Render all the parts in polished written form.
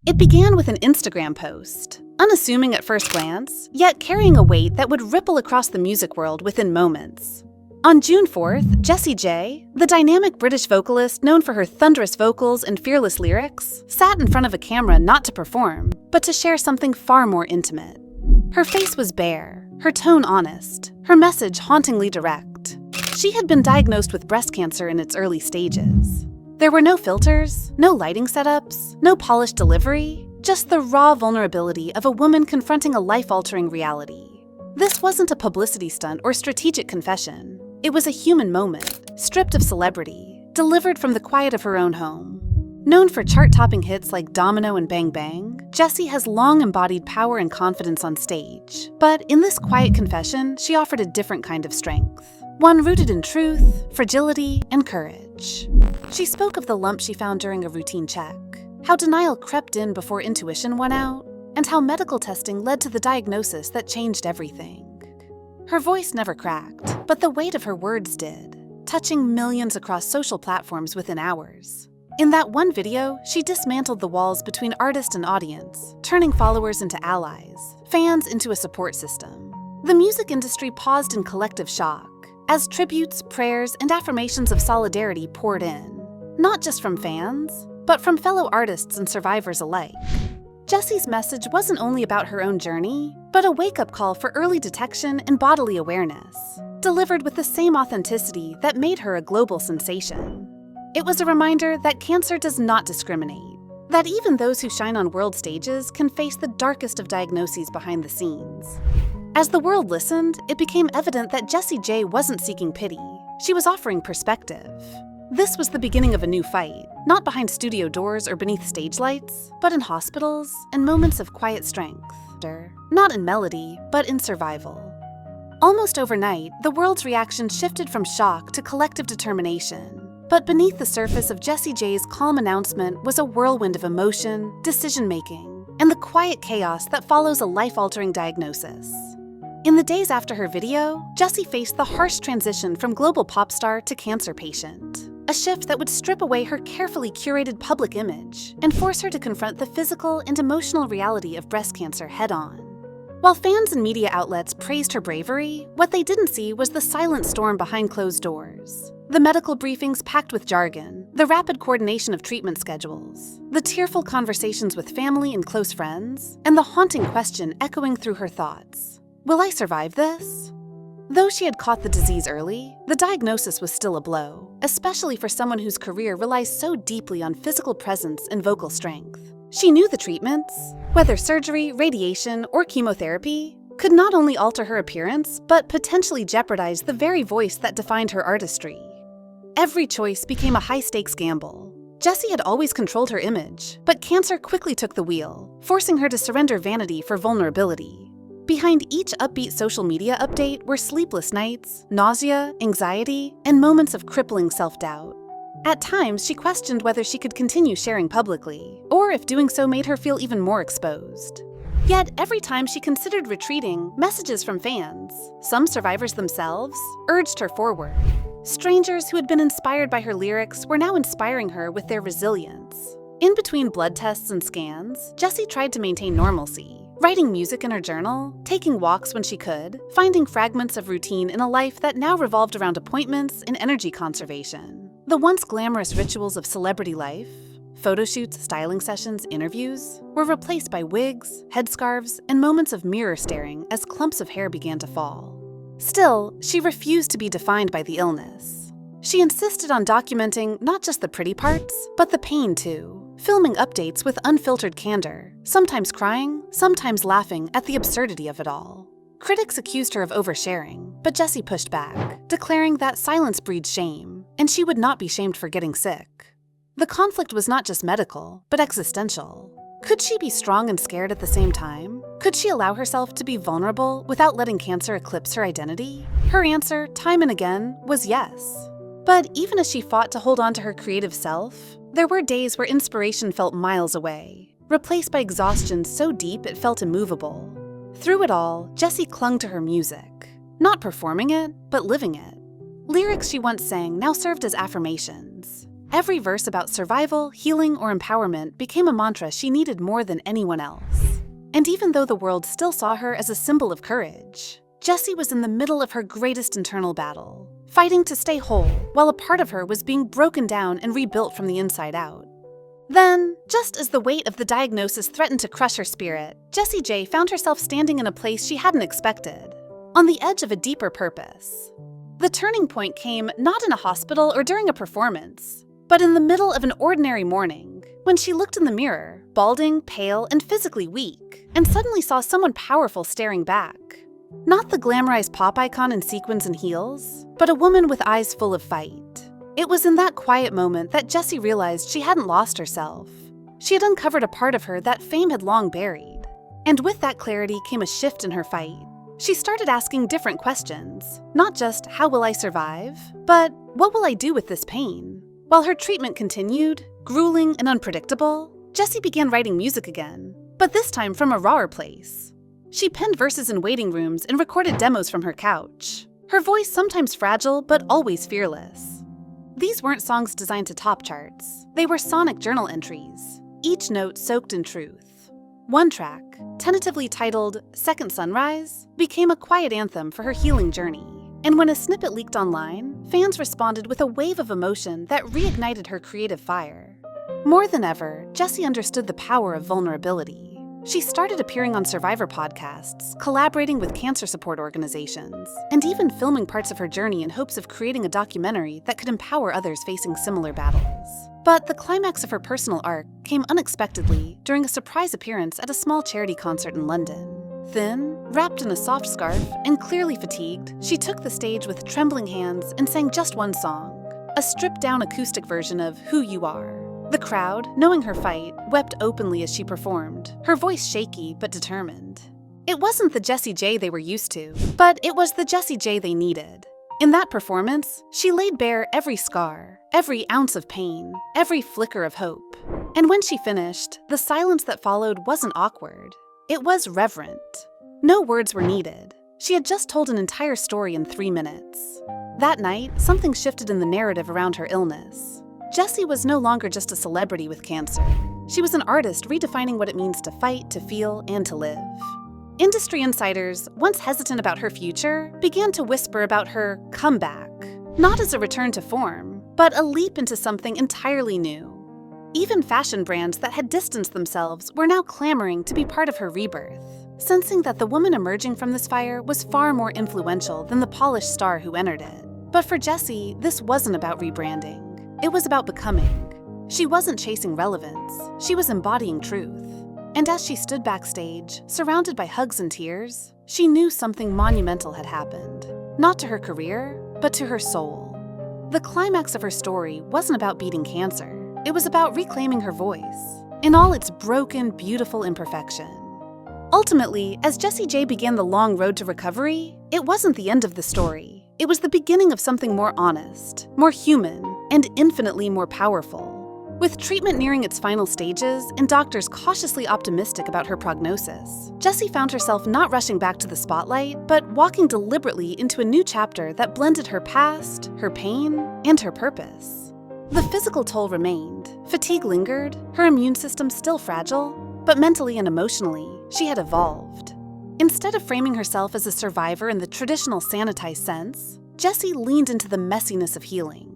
It began with an Instagram post, unassuming at first glance, yet carrying a weight that would ripple across the music world within moments. On June 4th, Jessie J, the dynamic British vocalist known for her thunderous vocals and fearless lyrics, sat in front of a camera not to perform, but to share something far more intimate. Her face was bare, her tone honest, her message hauntingly direct. She had been diagnosed with breast cancer in its early stages. There were no filters, no lighting setups, no polished delivery, just the raw vulnerability of a woman confronting a life-altering reality. This wasn't a publicity stunt or strategic confession. It was a human moment, stripped of celebrity, delivered from the quiet of her own home. Known for chart-topping hits like Domino and Bang Bang, Jessie has long embodied power and confidence on stage. But in this quiet confession, she offered a different kind of strength. One rooted in truth, fragility, and courage. She spoke of the lump she found during a routine check, how denial crept in before intuition won out, and how medical testing led to the diagnosis that changed everything. Her voice never cracked, but the weight of her words did, touching millions across social platforms within hours. In that one video, she dismantled the walls between artist and audience, turning followers into allies, fans into a support system. The music industry paused in collective shock, as tributes, prayers, and affirmations of solidarity poured in, not just from fans, but from fellow artists and survivors alike. Jessie's message wasn't only about her own journey, but a wake-up call for early detection and bodily awareness, delivered with the same authenticity that made her a global sensation. It was a reminder that cancer does not discriminate, that even those who shine on world stages can face the darkest of diagnoses behind the scenes. As the world listened, it became evident that Jessie J wasn't seeking pity. She was offering perspective. This was the beginning of a new fight, not behind studio doors or beneath stage lights, but in hospitals and moments of quiet strength. Not in melody, but in survival. Almost overnight, the world's reaction shifted from shock to collective determination. But beneath the surface of Jessie J's calm announcement was a whirlwind of emotion, decision-making, and the quiet chaos that follows a life-altering diagnosis. In the days after her video, Jessie faced the harsh transition from global pop star to cancer patient. A shift that would strip away her carefully curated public image and force her to confront the physical and emotional reality of breast cancer head-on. While fans and media outlets praised her bravery, what they didn't see was the silent storm behind closed doors. The medical briefings packed with jargon, the rapid coordination of treatment schedules, the tearful conversations with family and close friends, and the haunting question echoing through her thoughts. Will I survive this? Though she had caught the disease early, the diagnosis was still a blow, especially for someone whose career relies so deeply on physical presence and vocal strength. She knew the treatments, whether surgery, radiation, or chemotherapy, could not only alter her appearance, but potentially jeopardize the very voice that defined her artistry. Every choice became a high-stakes gamble. Jessie had always controlled her image, but cancer quickly took the wheel, forcing her to surrender vanity for vulnerability. Behind each upbeat social media update were sleepless nights, nausea, anxiety, and moments of crippling self-doubt. At times, she questioned whether she could continue sharing publicly, or if doing so made her feel even more exposed. Yet, every time she considered retreating, messages from fans, some survivors themselves, urged her forward. Strangers who had been inspired by her lyrics were now inspiring her with their resilience. In between blood tests and scans, Jessie tried to maintain normalcy. Writing music in her journal, taking walks when she could, finding fragments of routine in a life that now revolved around appointments and energy conservation. The once glamorous rituals of celebrity life, photo shoots, styling sessions, interviews, were replaced by wigs, headscarves, and moments of mirror staring as clumps of hair began to fall. Still, she refused to be defined by the illness. She insisted on documenting not just the pretty parts, but the pain too. Filming updates with unfiltered candor, sometimes crying, sometimes laughing at the absurdity of it all. Critics accused her of oversharing, but Jessie pushed back, declaring that silence breeds shame, and she would not be shamed for getting sick. The conflict was not just medical, but existential. Could she be strong and scared at the same time? Could she allow herself to be vulnerable without letting cancer eclipse her identity? Her answer, time and again, was yes. But even as she fought to hold on to her creative self, there were days where inspiration felt miles away, replaced by exhaustion so deep it felt immovable. Through it all, Jessie clung to her music, not performing it, but living it. Lyrics she once sang now served as affirmations. Every verse about survival, healing, or empowerment became a mantra she needed more than anyone else. And even though the world still saw her as a symbol of courage, Jessie was in the middle of her greatest internal battle, fighting to stay whole while a part of her was being broken down and rebuilt from the inside out. Then, just as the weight of the diagnosis threatened to crush her spirit, Jessie J found herself standing in a place she hadn't expected, on the edge of a deeper purpose. The turning point came not in a hospital or during a performance, but in the middle of an ordinary morning, when she looked in the mirror, balding, pale, and physically weak, and suddenly saw someone powerful staring back. Not the glamorized pop icon in sequins and heels, but a woman with eyes full of fight. It was in that quiet moment that Jessie realized she hadn't lost herself. She had uncovered a part of her that fame had long buried. And with that clarity came a shift in her fight. She started asking different questions, not just, how will I survive, but what will I do with this pain? While her treatment continued, grueling and unpredictable, Jessie began writing music again, but this time from a rawer place. She penned verses in waiting rooms and recorded demos from her couch, her voice sometimes fragile but always fearless. These weren't songs designed to top charts. They were sonic journal entries, each note soaked in truth. One track, tentatively titled Second Sunrise, became a quiet anthem for her healing journey. And when a snippet leaked online, fans responded with a wave of emotion that reignited her creative fire. More than ever, Jessie understood the power of vulnerability. She started appearing on survivor podcasts, collaborating with cancer support organizations, and even filming parts of her journey in hopes of creating a documentary that could empower others facing similar battles. But the climax of her personal arc came unexpectedly during a surprise appearance at a small charity concert in London. Thin, wrapped in a soft scarf, and clearly fatigued, she took the stage with trembling hands and sang just one song, a stripped-down acoustic version of Who You Are. The crowd, knowing her fight, wept openly as she performed, her voice shaky but determined. It wasn't the Jessie J they were used to, but it was the Jessie J they needed. In that performance, she laid bare every scar, every ounce of pain, every flicker of hope. And when she finished, the silence that followed wasn't awkward. It was reverent. No words were needed. She had just told an entire story in 3 minutes. That night, something shifted in the narrative around her illness. Jessie was no longer just a celebrity with cancer. She was an artist redefining what it means to fight, to feel, and to live. Industry insiders, once hesitant about her future, began to whisper about her comeback, not as a return to form, but a leap into something entirely new. Even fashion brands that had distanced themselves were now clamoring to be part of her rebirth, sensing that the woman emerging from this fire was far more influential than the polished star who entered it. But for Jessie, this wasn't about rebranding. It was about becoming. She wasn't chasing relevance, she was embodying truth. And as she stood backstage, surrounded by hugs and tears, she knew something monumental had happened. Not to her career, but to her soul. The climax of her story wasn't about beating cancer. It was about reclaiming her voice, in all its broken, beautiful imperfection. Ultimately, as Jessie J began the long road to recovery, it wasn't the end of the story. It was the beginning of something more honest, more human, and infinitely more powerful. With treatment nearing its final stages and doctors cautiously optimistic about her prognosis, Jessie found herself not rushing back to the spotlight, but walking deliberately into a new chapter that blended her past, her pain, and her purpose. The physical toll remained, fatigue lingered, her immune system still fragile, but mentally and emotionally, she had evolved. Instead of framing herself as a survivor in the traditional sanitized sense, Jessie leaned into the messiness of healing.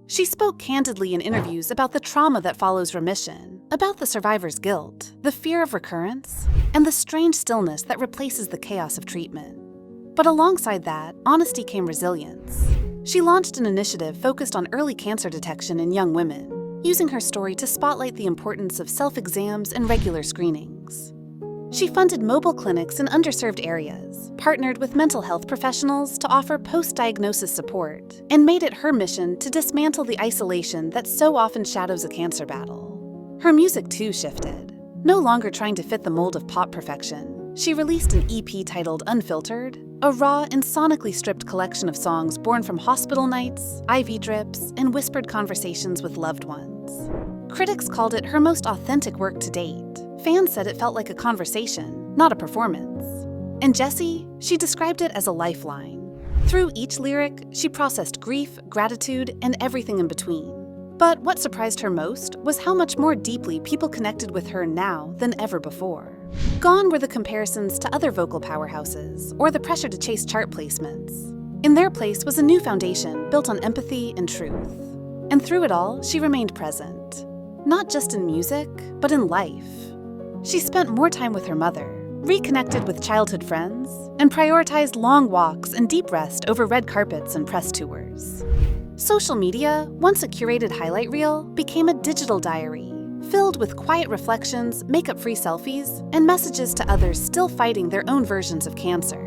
She spoke candidly in interviews about the trauma that follows remission, about the survivor's guilt, the fear of recurrence, and the strange stillness that replaces the chaos of treatment. But alongside that, honesty came resilience. She launched an initiative focused on early cancer detection in young women, using her story to spotlight the importance of self-exams and regular screenings. She funded mobile clinics in underserved areas, partnered with mental health professionals to offer post-diagnosis support, and made it her mission to dismantle the isolation that so often shadows a cancer battle. Her music too shifted. No longer trying to fit the mold of pop perfection, she released an EP titled Unfiltered, a raw and sonically stripped collection of songs born from hospital nights, IV drips, and whispered conversations with loved ones. Critics called it her most authentic work to date. Fans said it felt like a conversation, not a performance. And Jessie, she described it as a lifeline. Through each lyric, she processed grief, gratitude, and everything in between. But what surprised her most was how much more deeply people connected with her now than ever before. Gone were the comparisons to other vocal powerhouses or the pressure to chase chart placements. In their place was a new foundation built on empathy and truth. And through it all, she remained present. Not just in music, but in life. She spent more time with her mother, reconnected with childhood friends, and prioritized long walks and deep rest over red carpets and press tours. Social media, once a curated highlight reel, became a digital diary, filled with quiet reflections, makeup-free selfies, and messages to others still fighting their own versions of cancer.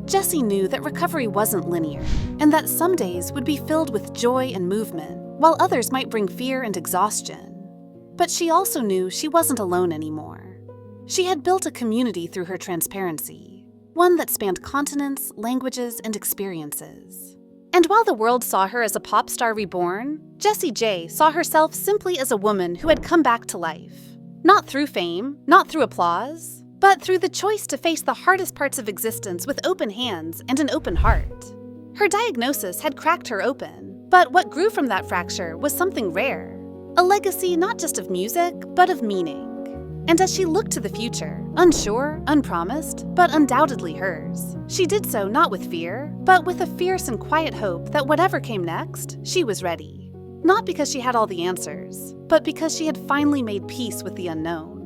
Jessie knew that recovery wasn't linear, and that some days would be filled with joy and movement, while others might bring fear and exhaustion. But she also knew she wasn't alone anymore. She had built a community through her transparency, one that spanned continents, languages, and experiences. And while the world saw her as a pop star reborn, Jessie J saw herself simply as a woman who had come back to life. Not through fame, not through applause, but through the choice to face the hardest parts of existence with open hands and an open heart. Her diagnosis had cracked her open, but what grew from that fracture was something rare. A legacy not just of music, but of meaning. And as she looked to the future, unsure, unpromised, but undoubtedly hers, she did so not with fear, but with a fierce and quiet hope that whatever came next, she was ready. Not because she had all the answers, but because she had finally made peace with the unknown.